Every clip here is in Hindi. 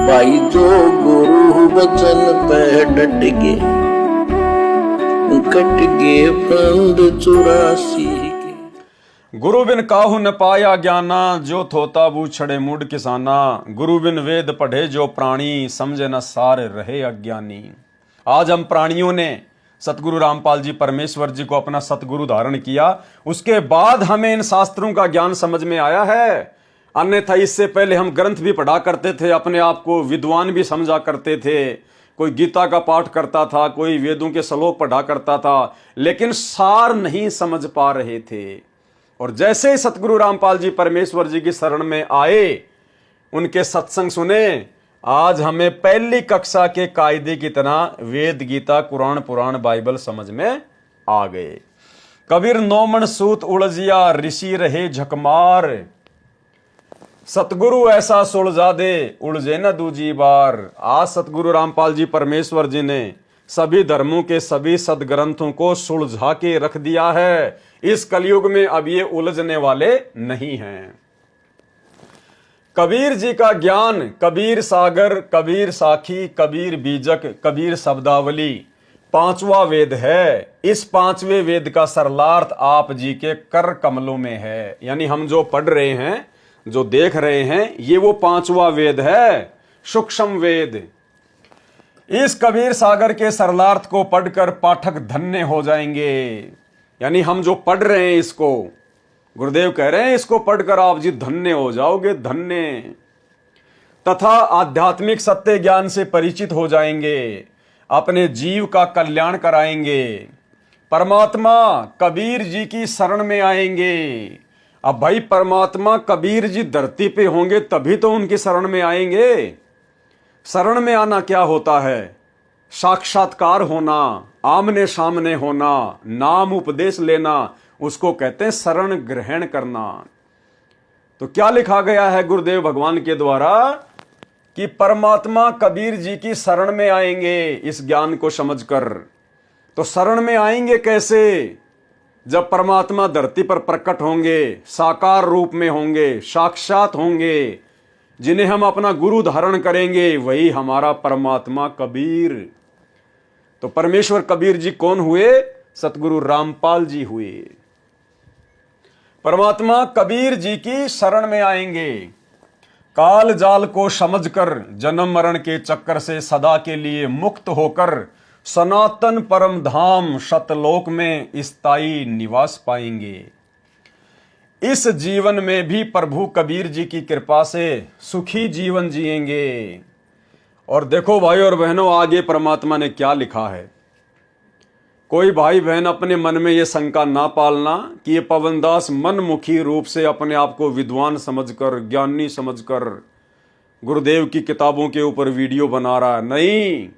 भाई जो गुरु वचन पे डट गए, कट गए फंद 84 के। गुरु बिन काहू न पाया ज्ञाना, जो थोता बूछड़े मुड किसाना। गुरु बिन वेद पढ़े जो प्राणी, समझे न सारे रहे अज्ञानी। आज हम प्राणियों ने सतगुरु रामपाल जी परमेश्वर जी को अपना सतगुरु धारण किया, उसके बाद हमें इन शास्त्रों का ज्ञान समझ में आया है। अन्यथा इससे पहले हम ग्रंथ भी पढ़ा करते थे, अपने आप को विद्वान भी समझा करते थे। कोई गीता का पाठ करता था, कोई वेदों के श्लोक पढ़ा करता था, लेकिन सार नहीं समझ पा रहे थे। और जैसे ही सतगुरु रामपाल जी परमेश्वर जी की शरण में आए, उनके सत्संग सुने, आज हमें पहली कक्षा के कायदे की तरह वेद, गीता, कुरान, पुराण, बाइबल समझ में आ गए। कबीर नौमन सूत उलझिया, ऋषि रहे झकमार। सतगुरु ऐसा सुलझा दे, उलझे न दूजी बार। आज सतगुरु रामपाल जी परमेश्वर जी ने सभी धर्मों के सभी सदग्रंथों को सुलझा के रख दिया है। इस कलयुग में अब ये उलझने वाले नहीं हैं। कबीर जी का ज्ञान, कबीर सागर, कबीर साखी, कबीर बीजक, कबीर शब्दावली, पांचवा वेद है। इस पांचवें वेद का सरलार्थ आप जी के कर कमलों में है। यानी हम जो पढ़ रहे हैं, जो देख रहे हैं, ये वो पांचवा वेद है, सूक्ष्म वेद। इस कबीर सागर के सरलार्थ को पढ़कर पाठक धन्य हो जाएंगे। यानी हम जो पढ़ रहे हैं, इसको गुरुदेव कह रहे हैं, इसको पढ़कर आप जी धन्य हो जाओगे, धन्य। तथा आध्यात्मिक सत्य ज्ञान से परिचित हो जाएंगे, अपने जीव का कल्याण कराएंगे, परमात्मा कबीर जी की शरण में आएंगे। अब भाई परमात्मा कबीर जी धरती पे होंगे तभी तो उनकी शरण में आएंगे। शरण में आना क्या होता है? साक्षात्कार होना, आमने सामने होना, नाम उपदेश लेना, उसको कहते हैं शरण ग्रहण करना। तो क्या लिखा गया है गुरुदेव भगवान के द्वारा कि परमात्मा कबीर जी की शरण में आएंगे इस ज्ञान को समझकर। तो शरण में आएंगे कैसे? जब परमात्मा धरती पर प्रकट होंगे, साकार रूप में होंगे, साक्षात होंगे, जिन्हें हम अपना गुरु धारण करेंगे, वही हमारा परमात्मा कबीर। तो परमेश्वर कबीर जी कौन हुए? सतगुरु रामपाल जी हुए। परमात्मा कबीर जी की शरण में आएंगे। काल जाल को समझकर, जन्म मरण के चक्कर से सदा के लिए मुक्त होकर सनातन परम धाम सतलोक में स्थायी निवास पाएंगे। इस जीवन में भी प्रभु कबीर जी की कृपा से सुखी जीवन जिएंगे। और देखो भाई और बहनों, आगे परमात्मा ने क्या लिखा है। कोई भाई बहन अपने मन में ये शंका ना पालना कि ये पवनदास मनमुखी रूप से अपने आप को विद्वान समझकर, ज्ञानी समझकर गुरुदेव की किताबों के ऊपर वीडियो बना रहा है। नहीं,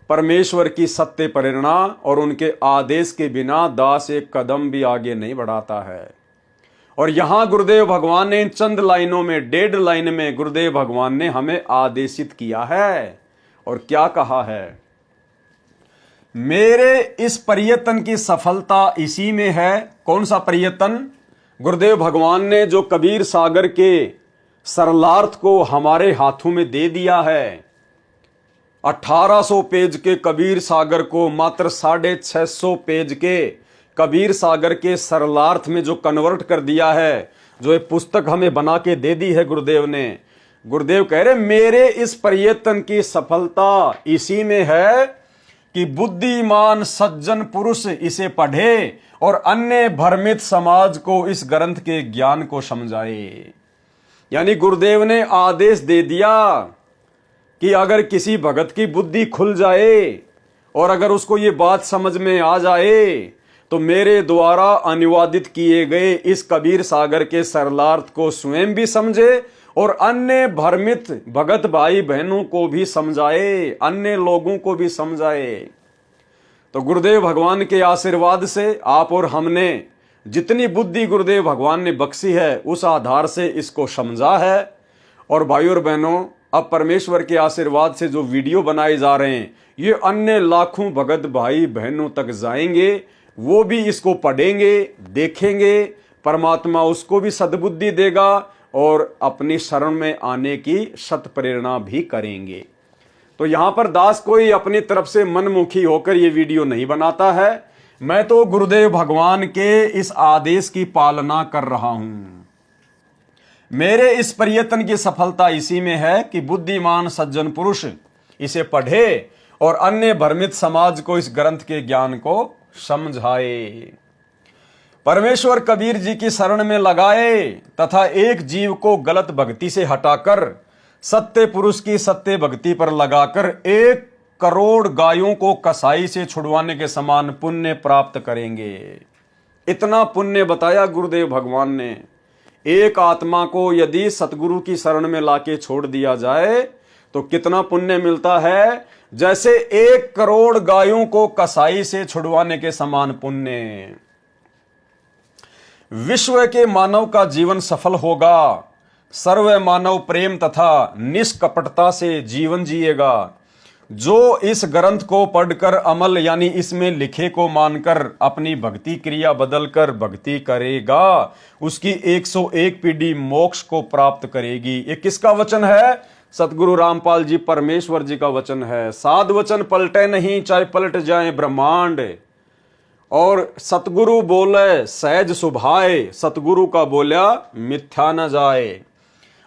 परमेश्वर की सत्य प्रेरणा और उनके आदेश के बिना दास एक कदम भी आगे नहीं बढ़ाता है। और यहां गुरुदेव भगवान ने इन चंद लाइनों में, 1.5 लाइन में गुरुदेव भगवान ने हमें आदेशित किया है। और क्या कहा है? मेरे इस प्रयत्न की सफलता इसी में है। कौन सा प्रयत्न? गुरुदेव भगवान ने जो कबीर सागर के सरलार्थ को हमारे हाथों में दे दिया है। 1800 पेज के कबीर सागर को मात्र 650 पेज के कबीर सागर के सरलार्थ में जो कन्वर्ट कर दिया है, जो एक पुस्तक हमें बना के दे दी है गुरुदेव ने। गुरुदेव कह रहे मेरे इस प्रयत्न की सफलता इसी में है कि बुद्धिमान सज्जन पुरुष इसे पढ़े और अन्य भ्रमित समाज को इस ग्रंथ के ज्ञान को समझाए। यानी गुरुदेव ने आदेश दे दिया कि अगर किसी भगत की बुद्धि खुल जाए और अगर उसको ये बात समझ में आ जाए, तो मेरे द्वारा अनुवादित किए गए इस कबीर सागर के सरलार्थ को स्वयं भी समझे और अन्य भ्रमित भगत भाई बहनों को भी समझाए, अन्य लोगों को भी समझाए। तो गुरुदेव भगवान के आशीर्वाद से आप और हमने जितनी बुद्धि गुरुदेव भगवान ने बख्शी है, उस आधार से इसको समझा है। और भाई और बहनों, अब परमेश्वर के आशीर्वाद से जो वीडियो बनाए जा रहे हैं, ये अन्य लाखों भगत भाई बहनों तक जाएंगे। वो भी इसको पढ़ेंगे, देखेंगे, परमात्मा उसको भी सद्बुद्धि देगा और अपनी शरण में आने की सत प्रेरणा भी करेंगे। तो यहां पर दास कोई अपनी तरफ से मनमुखी होकर ये वीडियो नहीं बनाता है, मैं तो गुरुदेव भगवान के इस आदेश की पालना कर रहा हूं। मेरे इस प्रयत्न की सफलता इसी में है कि बुद्धिमान सज्जन पुरुष इसे पढ़े और अन्य भ्रमित समाज को इस ग्रंथ के ज्ञान को समझाए। परमेश्वर कबीर जी की शरण में लगाए तथा एक जीव को गलत भक्ति से हटाकर सत्य पुरुष की सत्य भक्ति पर लगाकर 1 करोड़ गायों को कसाई से छुड़वाने के समान पुण्य प्राप्त करेंगे। इतना पुण्य बताया गुरुदेव भगवान ने। एक आत्मा को यदि सतगुरु की शरण में लाके छोड़ दिया जाए तो कितना पुण्य मिलता है, जैसे 1 करोड़ गायों को कसाई से छुड़वाने के समान पुण्य। विश्व के मानव का जीवन सफल होगा, सर्व मानव प्रेम तथा निष्कपटता से जीवन जिएगा। जो इस ग्रंथ को पढ़कर अमल यानी इसमें लिखे को मानकर अपनी भक्ति क्रिया बदलकर भक्ति करेगा, उसकी 101 पीढ़ी मोक्ष को प्राप्त करेगी। ये किसका वचन है? सतगुरु रामपाल जी परमेश्वर जी का वचन है। साध वचन पलटे नहीं, चाहे पलट जाए ब्रह्मांड। और सतगुरु बोले सहज सुभाए, सतगुरु का बोला मिथ्या न जाए।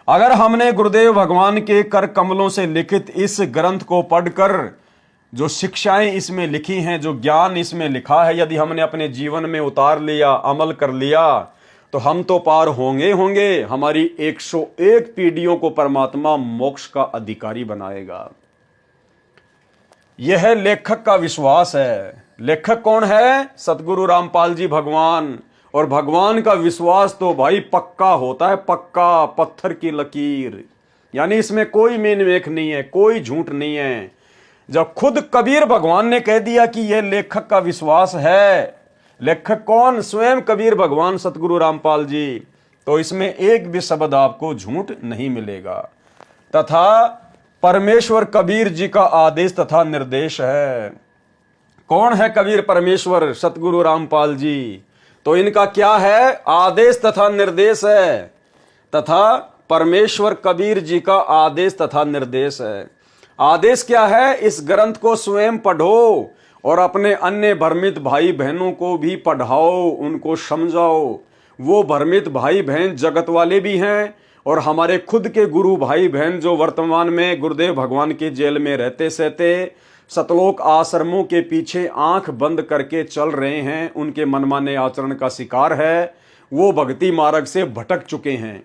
अगर हमने गुरुदेव भगवान के कर कमलों से लिखित इस ग्रंथ को पढ़कर जो शिक्षाएं इसमें लिखी हैं, जो ज्ञान इसमें लिखा है, यदि हमने अपने जीवन में उतार लिया, अमल कर लिया, तो हम तो पार होंगे। हमारी 101 पीढ़ियों को परमात्मा मोक्ष का अधिकारी बनाएगा। यह लेखक का विश्वास है। लेखक कौन है? सतगुरु रामपाल जी भगवान। और भगवान का विश्वास तो भाई पक्का होता है, पक्का पत्थर की लकीर, यानी इसमें कोई मेनमेख नहीं है, कोई झूठ नहीं है। जब खुद कबीर भगवान ने कह दिया कि यह लेखक का विश्वास है, लेखक कौन? स्वयं कबीर भगवान सतगुरु रामपाल जी, तो इसमें एक भी शब्द आपको झूठ नहीं मिलेगा। तथा परमेश्वर कबीर जी का आदेश तथा निर्देश है। कौन है कबीर परमेश्वर? सतगुरु रामपाल जी। तो इनका क्या है? आदेश तथा निर्देश है। तथा परमेश्वर कबीर जी का आदेश तथा निर्देश है। आदेश क्या है? इस ग्रंथ को स्वयं पढ़ो और अपने अन्य भ्रमित भाई बहनों को भी पढ़ाओ, उनको समझाओ। वो भ्रमित भाई बहन जगत वाले भी हैं और हमारे खुद के गुरु भाई बहन जो वर्तमान में गुरुदेव भगवान की जेल में रहते सहते सतलोक आश्रमों के पीछे आंख बंद करके चल रहे हैं, उनके मनमाने आचरण का शिकार है। वो भक्ति मार्ग से भटक चुके हैं।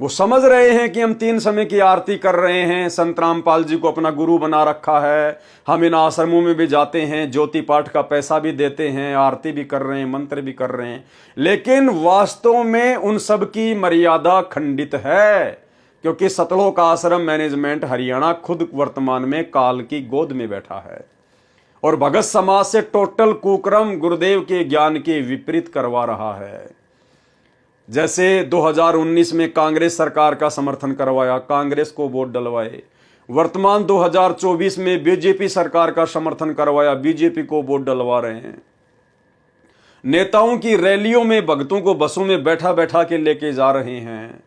वो समझ रहे हैं कि हम 3 समय की आरती कर रहे हैं, संत रामपाल जी को अपना गुरु बना रखा है, हम इन आश्रमों में भी जाते हैं, ज्योति पाठ का पैसा भी देते हैं, आरती भी कर रहे हैं, मंत्र भी कर रहे हैं, लेकिन वास्तव में उन सब की मर्यादा खंडित है, क्योंकि सतलोक आश्रम मैनेजमेंट हरियाणा खुद वर्तमान में काल की गोद में बैठा है और भगत समाज से टोटल कुक्रम गुरुदेव के ज्ञान के विपरीत करवा रहा है। जैसे 2019 में कांग्रेस सरकार का समर्थन करवाया, कांग्रेस को वोट डलवाए। वर्तमान 2024 में बीजेपी सरकार का समर्थन करवाया, बीजेपी को वोट डलवा रहे हैं। नेताओं की रैलियों में भक्तों को बसों में बैठा बैठा के लेके जा रहे हैं।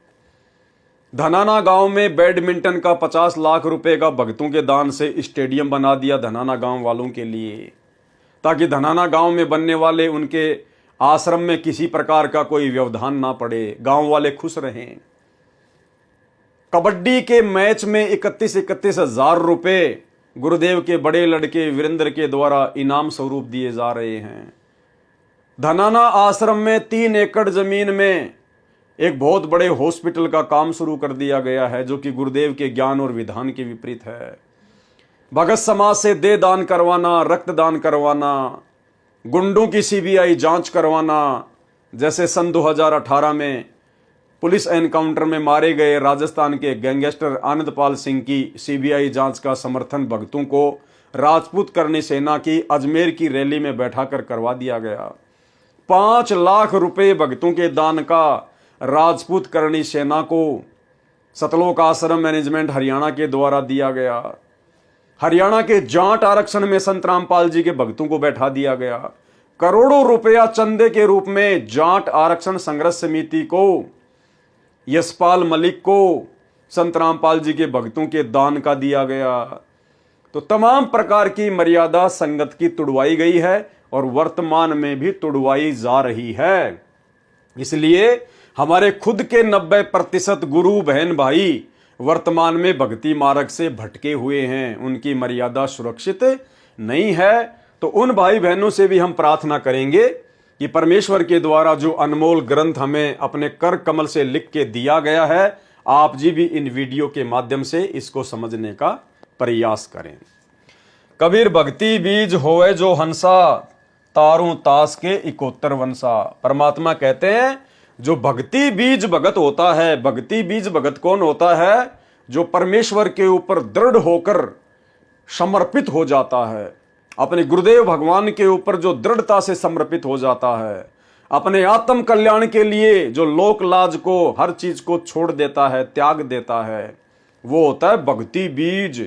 धनाना गांव में बैडमिंटन का 50 लाख रुपए का भक्तों के दान से स्टेडियम बना दिया धनाना गांव वालों के लिए, ताकि धनाना गांव में बनने वाले उनके आश्रम में किसी प्रकार का कोई व्यवधान ना पड़े, गांव वाले खुश रहें। कबड्डी के मैच में 31 हजार रुपए गुरुदेव के बड़े लड़के वीरेंद्र के द्वारा इनाम स्वरूप दिए जा रहे हैं। धनाना आश्रम में 3 एकड़ जमीन में एक बहुत बड़े हॉस्पिटल का काम शुरू कर दिया गया है, जो कि गुरुदेव के ज्ञान और विधान के विपरीत है। भगत समाज से देह दान करवाना, रक्तदान करवाना, गुंडों की सीबीआई जांच करवाना, जैसे सन 2018 में पुलिस एनकाउंटर में मारे गए राजस्थान के गैंगस्टर आनंदपाल सिंह की सीबीआई जांच का समर्थन भक्तों को राजपूत करनी सेना की अजमेर की रैली में बैठाकर करवा दिया गया। 5 लाख रुपए भक्तों के दान का राजपूत करनी सेना को सतलोक आश्रम मैनेजमेंट हरियाणा के द्वारा दिया गया। हरियाणा के जाट आरक्षण में संत रामपाल जी के भक्तों को बैठा दिया गया। करोड़ों रुपया चंदे के रूप में जाट आरक्षण संघर्ष समिति को यशपाल मलिक को संत रामपाल जी के भक्तों के दान का दिया गया। तो तमाम प्रकार की मर्यादा संगत की तुड़वाई गई है और वर्तमान में भी तुड़वाई जा रही है। इसलिए हमारे खुद के 90% गुरु बहन भाई वर्तमान में भक्ति मार्ग से भटके हुए हैं, उनकी मर्यादा सुरक्षित नहीं है। तो उन भाई बहनों से भी हम प्रार्थना करेंगे कि परमेश्वर के द्वारा जो अनमोल ग्रंथ हमें अपने कर कमल से लिख के दिया गया है, आप जी भी इन वीडियो के माध्यम से इसको समझने का प्रयास करें। कबीर भक्ति बीज होवे जो हंसा, तारू तास के 71 वंशा। परमात्मा कहते हैं जो भक्ति बीज भगत होता है, भक्ति बीज भगत कौन होता है? जो परमेश्वर के ऊपर दृढ़ होकर समर्पित हो जाता है, अपने गुरुदेव भगवान के ऊपर जो दृढ़ता से समर्पित हो जाता है, अपने आत्म कल्याण के लिए जो लोक लाज को, हर चीज को छोड़ देता है, त्याग देता है, वो होता है भक्ति बीज।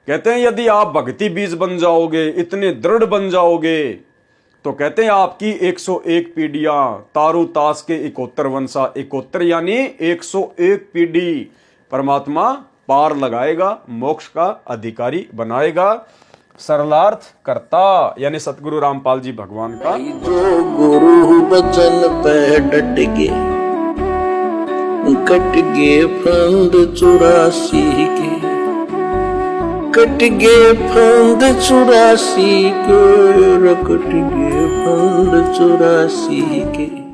कहते हैं यदि आप भक्ति बीज बन जाओगे, इतने दृढ़ बन जाओगे, तो कहते हैं आपकी 101 पीढ़ियां, तारू तास के 71 वंशा, 71 यानी 101 पीढ़ी परमात्मा पार लगाएगा, मोक्ष का अधिकारी बनाएगा। सरलार्थ करता यानी सतगुरु रामपाल जी भगवान का। जो गुरु बचन पे डट गए, कट गए फंद 84 के, कट गए फंद 84 के, कट गए फंद 84 के।